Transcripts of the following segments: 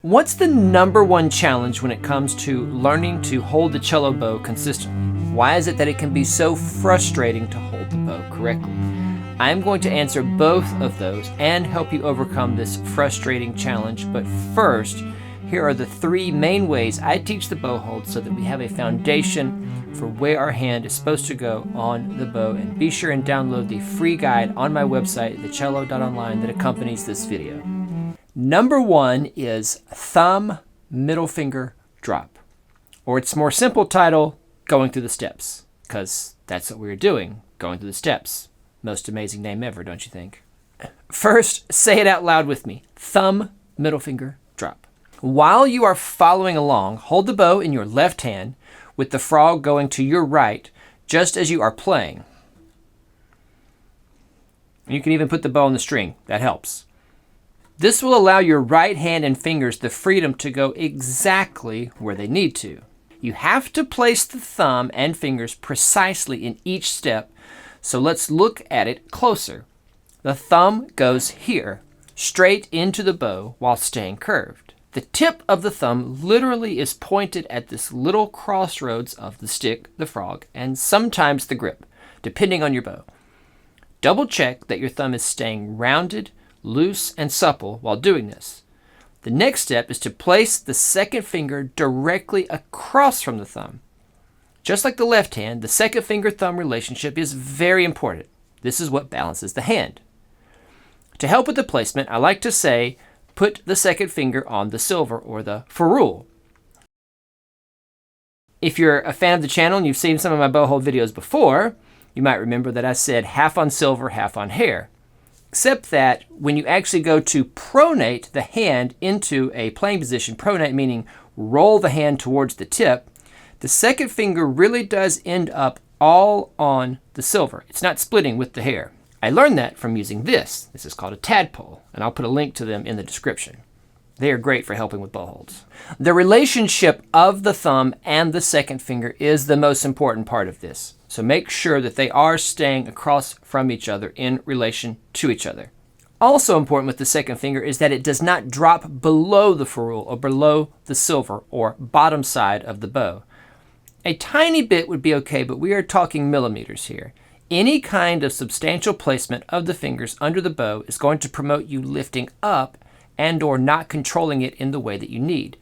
What's the number one challenge when it comes to learning to hold the cello bow consistently? Why is it that it can be so frustrating to hold the bow correctly? I'm going to answer both of those and help you overcome this frustrating challenge. But first, here are the three main ways I teach the bow hold so that we have a foundation for where our hand is supposed to go on the bow. And be sure and download the free guide on my website, thecello.online, that accompanies this video. Number one is thumb, middle finger, drop. Or its more simple title, going through the steps, because that's what we were doing, going through the steps. Most amazing name ever, don't you think? First, say it out loud with me. Thumb, middle finger, drop. While you are following along, hold the bow in your left hand with the frog going to your right, just as you are playing. You can even put the bow on the string. That helps. This will allow your right hand and fingers the freedom to go exactly where they need to. You have to place the thumb and fingers precisely in each step, so let's look at it closer. The thumb goes here, straight into the bow while staying curved. The tip of the thumb literally is pointed at this little crossroads of the stick, the frog, and sometimes the grip, depending on your bow. Double check that your thumb is staying rounded, loose, and supple while doing this. The next step is to place the second finger directly across from the thumb. Just like the left hand, the second finger-thumb relationship is very important. This is what balances the hand. To help with the placement, I like to say, put the second finger on the silver or the ferrule. If you're a fan of the channel and you've seen some of my bow hold videos before, you might remember that I said half on silver, half on hair. Except that when you actually go to pronate the hand into a playing position, pronate meaning roll the hand towards the tip, the second finger really does end up all on the silver. It's not splitting with the hair. I learned that from using this. This is called a tadpole, and I'll put a link to them in the description. They are great for helping with bow holds. The relationship of the thumb and the second finger is the most important part of this. So make sure that they are staying across from each other in relation to each other. Also important with the second finger is that it does not drop below the ferrule or below the silver or bottom side of the bow. A tiny bit would be okay, but we are talking millimeters here. Any kind of substantial placement of the fingers under the bow is going to promote you lifting up and or not controlling it in the way that you need.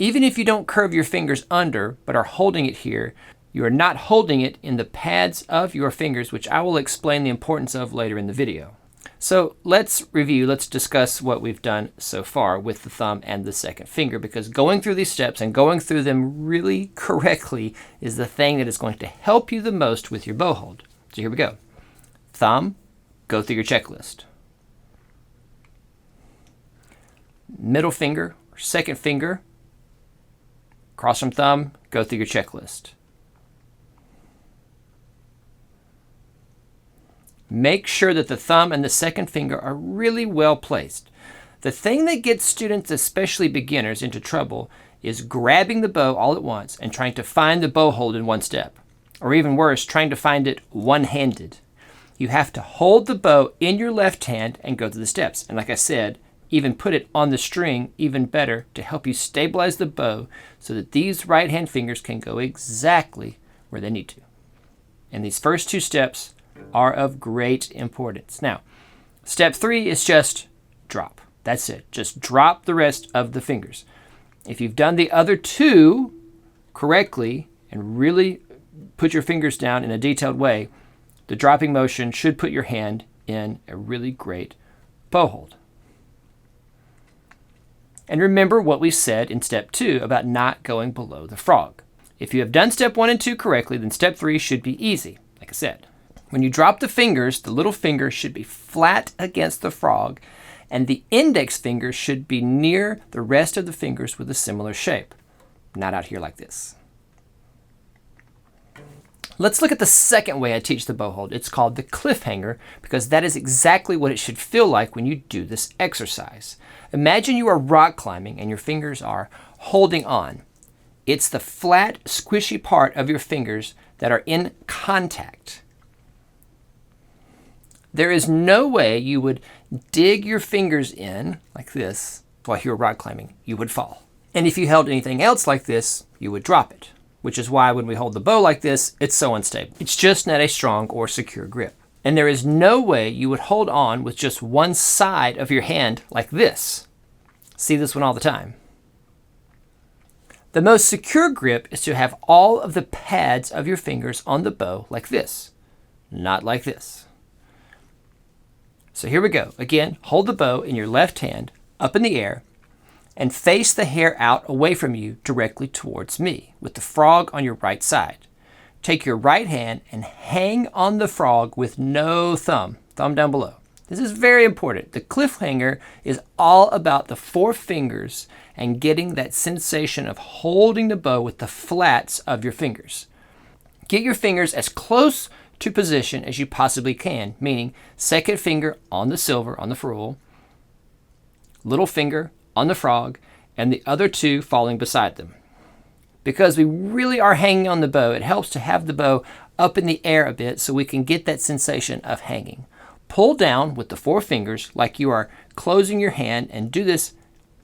Even if you don't curve your fingers under, but are holding it here, you are not holding it in the pads of your fingers, which I will explain the importance of later in the video. So let's review, let's discuss what we've done so far with the thumb and the second finger, because going through these steps and going through them really correctly is the thing that is going to help you the most with your bow hold. So here we go. Thumb, go through your checklist. Middle finger or second finger, across from thumb, go through your checklist. Make sure that the thumb and the second finger are really well placed. The thing that gets students, especially beginners, into trouble is grabbing the bow all at once and trying to find the bow hold in one step. Or even worse, trying to find it one-handed. You have to hold the bow in your left hand and go through the steps. And like I said, even put it on the string, even better, to help you stabilize the bow so that these right hand fingers can go exactly where they need to. And these first two steps are of great importance. Now, step 3 is just drop. That's it. Just drop the rest of the fingers. If you've done the other two correctly and really put your fingers down in a detailed way, the dropping motion should put your hand in a really great bow hold. And remember what we said in step 2 about not going below the frog. If you have done step 1 and 2 correctly, then step 3 should be easy, like I said. When you drop the fingers, the little finger should be flat against the frog, and the index finger should be near the rest of the fingers with a similar shape. Not out here like this. Let's look at the second way I teach the bow hold. It's called the cliffhanger, because that is exactly what it should feel like when you do this exercise. Imagine you are rock climbing and your fingers are holding on. It's the flat, squishy part of your fingers that are in contact. There is no way you would dig your fingers in like this while you were rock climbing, you would fall. And if you held anything else like this, you would drop it, which is why when we hold the bow like this, it's so unstable. It's just not a strong or secure grip. And there is no way you would hold on with just one side of your hand like this. See this one all the time. The most secure grip is to have all of the pads of your fingers on the bow like this, not like this. So here we go. Again, hold the bow in your left hand up in the air and face the hair out away from you directly towards me with the frog on your right side. Take your right hand and hang on the frog with no thumb down below. This is very important. The cliffhanger is all about the 4 fingers and getting that sensation of holding the bow with the flats of your fingers. Get your fingers as close to position as you possibly can, meaning second finger on the silver, on the ferrule, little finger on the frog, and the other 2 falling beside them. Because we really are hanging on the bow, it helps to have the bow up in the air a bit so we can get that sensation of hanging. Pull down with the 4 fingers like you are closing your hand, and do this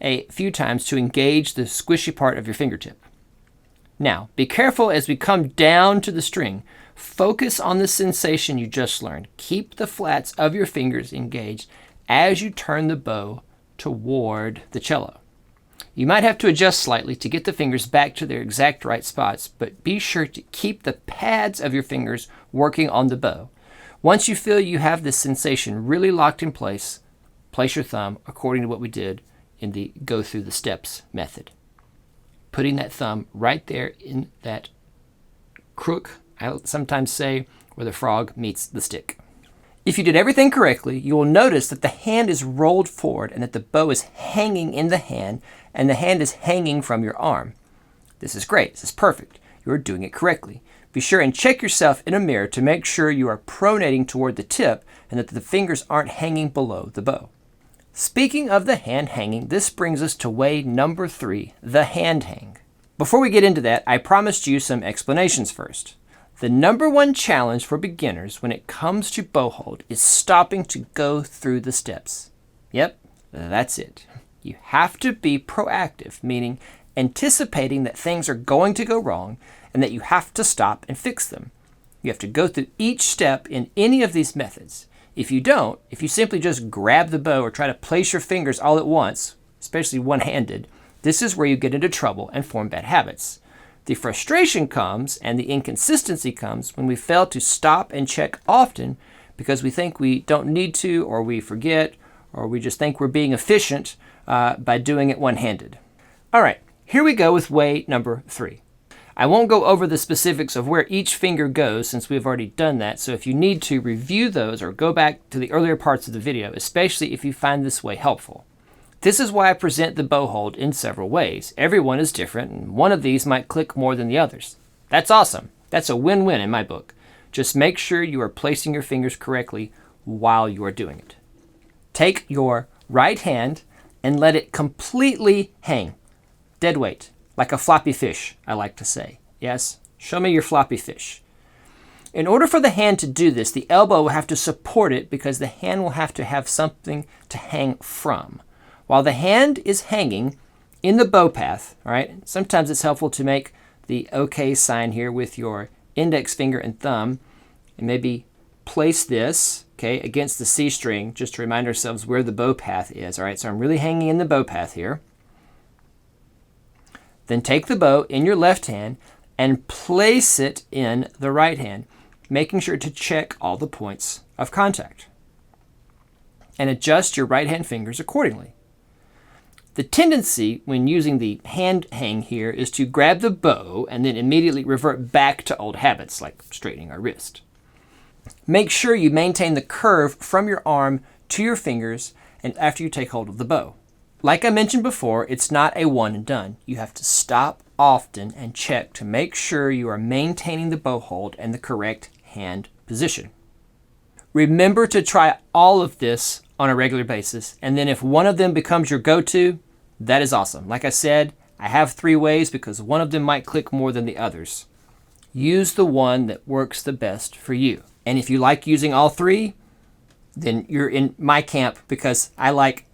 a few times to engage the squishy part of your fingertip. Now, be careful as we come down to the string. Focus on the sensation you just learned. Keep the flats of your fingers engaged as you turn the bow toward the cello. You might have to adjust slightly to get the fingers back to their exact right spots, but be sure to keep the pads of your fingers working on the bow. Once you feel you have this sensation really locked in place, place your thumb according to what we did in the go through the steps method. Putting that thumb right there in that crook, I sometimes say, where the frog meets the stick. If you did everything correctly, you will notice that the hand is rolled forward and that the bow is hanging in the hand and the hand is hanging from your arm. This is great. This is perfect. You are doing it correctly. Be sure and check yourself in a mirror to make sure you are pronating toward the tip and that the fingers aren't hanging below the bow. Speaking of the hand hanging, this brings us to way number 3, the hand hang. Before we get into that, I promised you some explanations first. The number 1 challenge for beginners when it comes to bow hold is stopping to go through the steps. Yep, that's it. You have to be proactive, meaning anticipating that things are going to go wrong and that you have to stop and fix them. You have to go through each step in any of these methods. If you don't, if you simply just grab the bow or try to place your fingers all at once, especially one-handed, this is where you get into trouble and form bad habits. The frustration comes and the inconsistency comes when we fail to stop and check often because we think we don't need to, or we forget, or we just think we're being efficient by doing it one-handed. All right, here we go with way number 3. I won't go over the specifics of where each finger goes since we've already done that, so if you need to review those or go back to the earlier parts of the video, especially if you find this way helpful. This is why I present the bow hold in several ways. Everyone is different, and one of these might click more than the others. That's awesome. That's a win-win in my book. Just make sure you are placing your fingers correctly while you are doing it. Take your right hand and let it completely hang. Dead weight, like a floppy fish, I like to say. Yes, show me your floppy fish. In order for the hand to do this, the elbow will have to support it because the hand will have to have something to hang from. While the hand is hanging in the bow path, all right, sometimes it's helpful to make the OK sign here with your index finger and thumb, and maybe place this, okay, against the C string, just to remind ourselves where the bow path is, all right? So I'm really hanging in the bow path here. Then take the bow in your left hand and place it in the right hand, making sure to check all the points of contact. And adjust your right hand fingers accordingly. The tendency when using the hand hang here is to grab the bow and then immediately revert back to old habits like straightening our wrist. Make sure you maintain the curve from your arm to your fingers and after you take hold of the bow. Like I mentioned before, it's not a one and done. You have to stop often and check to make sure you are maintaining the bow hold and the correct hand position. Remember to try all of this on a regular basis, and then if one of them becomes your go-to, that is awesome. Like I said, I have 3 ways because one of them might click more than the others. Use the one that works the best for you. And if you like using all 3, then you're in my camp because I like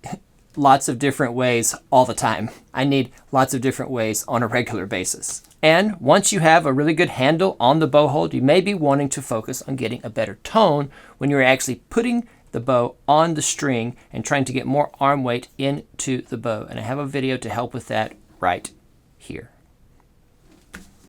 lots of different ways all the time. I need lots of different ways on a regular basis. And once you have a really good handle on the bow hold, you may be wanting to focus on getting a better tone when you're actually putting the bow on the string and trying to get more arm weight into the bow. And I have a video to help with that right here.